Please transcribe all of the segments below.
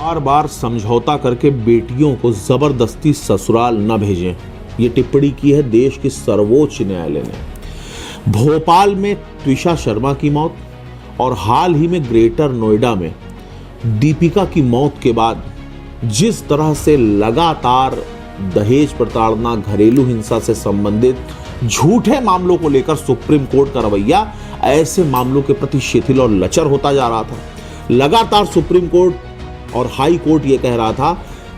बार बार समझौता करके बेटियों को जबरदस्ती ससुराल न भेजें, ये टिप्पणी की है देश के सर्वोच्च न्यायालय ने। भोपाल में त्विषा शर्मा की मौत और हाल ही में ग्रेटर नोएडा में दीपिका की मौत के बाद जिस तरह से लगातार दहेज प्रताड़ना, घरेलू हिंसा से संबंधित झूठे मामलों को लेकर सुप्रीम कोर्ट का रवैया ऐसे मामलों के प्रति शिथिल और लचर होता जा रहा था। लगातार सुप्रीम कोर्ट और हाई कोर्ट ये कह रहा था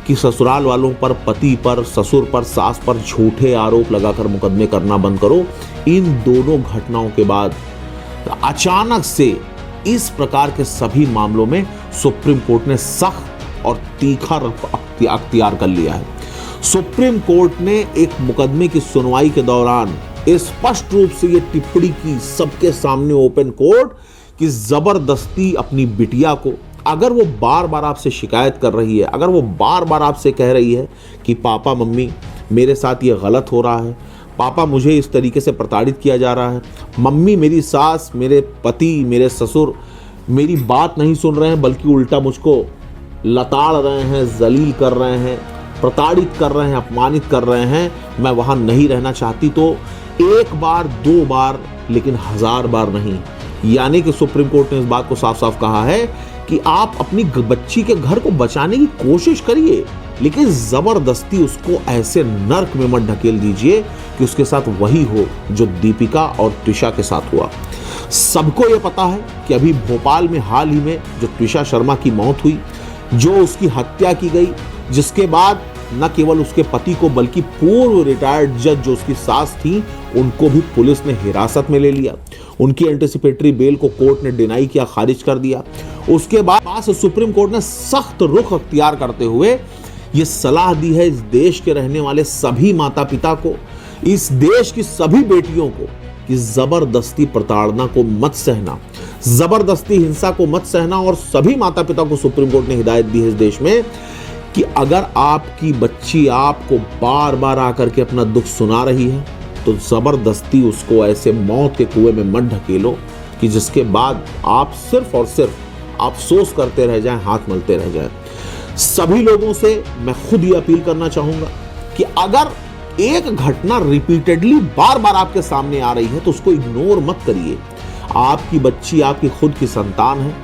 कि ससुराल वालों पर, पति पर, ससुर पर, सास पर झूठे आरोप लगाकर मुकदमे करना बंद करो। इन दोनों घटनाओं के बाद अचानक से इस प्रकार के सभी मामलों में सुप्रीम कोर्ट ने सख्त और तीखा रुख अख्तियार कर लिया है। सुप्रीम कोर्ट ने एक मुकदमे की सुनवाई के दौरान स्पष्ट रूप से ये टिप्पणी की सबके सामने ओपन कोर्ट कि जबरदस्ती अपनी बिटिया को, अगर वो बार बार आपसे शिकायत कर रही है, अगर वो बार बार आपसे कह रही है कि पापा मम्मी मेरे साथ ये गलत हो रहा है, पापा मुझे इस तरीके से प्रताड़ित किया जा रहा है, मम्मी मेरी सास, मेरे पति, मेरे ससुर मेरी बात नहीं सुन रहे हैं बल्कि उल्टा मुझको लताड़ रहे हैं, जलील कर रहे हैं, प्रताड़ित कर रहे हैं, अपमानित कर रहे हैं, मैं वहाँ नहीं रहना चाहती, तो एक बार, दो बार, लेकिन 1000 बार नहीं। यानी कि सुप्रीम कोर्ट ने इस बात को साफ साफ कहा है कि आप अपनी बच्ची के घर को बचाने की कोशिश करिए, लेकिन जबरदस्ती उसको ऐसे नर्क में मत ढकेल दीजिए कि उसके साथ वही हो जो दीपिका और त्विषा के साथ हुआ। सबको ये पता है कि अभी भोपाल में हाल ही में जो त्विषा शर्मा की मौत हुई, जो उसकी हत्या की गई, जिसके बाद न केवल उसके पति को बल्कि पूर्व रिटायर्ड जज जो उसकी सास थी उनको भी पुलिस ने हिरासत में ले लिया। उनकी एंटिसिपेटरी बेल को कोर्ट ने डिनाई किया, खारिज कर दिया। उसके बाद सुप्रीम कोर्ट ने सख्त रुख अख्तियार करते हुए ये सलाह दी है इस देश के रहने वाले सभी माता पिता को, इस देश की सभी बेटियों को कि जबरदस्ती प्रताड़ना को मत सहना, जबरदस्ती हिंसा को मत सहना। और सभी माता पिता को सुप्रीम कोर्ट ने हिदायत दी है इस देश में कि अगर आपकी बच्ची आपको बार बार आकर के अपना दुख सुना रही है तो जबरदस्ती उसको ऐसे मौत के कुएं में मत ढकेलो कि जिसके बाद आप सिर्फ और सिर्फ अफसोस करते रह जाएं, हाथ मलते रह जाएं। सभी लोगों से मैं खुद ये अपील करना चाहूंगा कि अगर एक घटना रिपीटेडली बार बार आपके सामने आ रही है तो उसको इग्नोर मत करिए। आपकी बच्ची आपकी खुद की संतान है,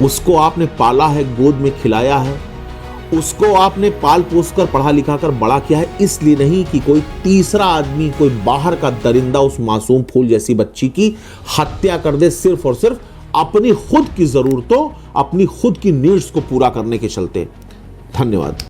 उसको आपने पाला है, गोद में खिलाया है, उसको आपने पाल पोस कर पढ़ा लिखा कर बड़ा किया है, इसलिए नहीं कि कोई तीसरा आदमी, कोई बाहर का दरिंदा उस मासूम फूल जैसी बच्ची की हत्या कर दे सिर्फ और सिर्फ अपनी खुद की जरूरतों, अपनी खुद की नीड्स को पूरा करने के चलते। धन्यवाद।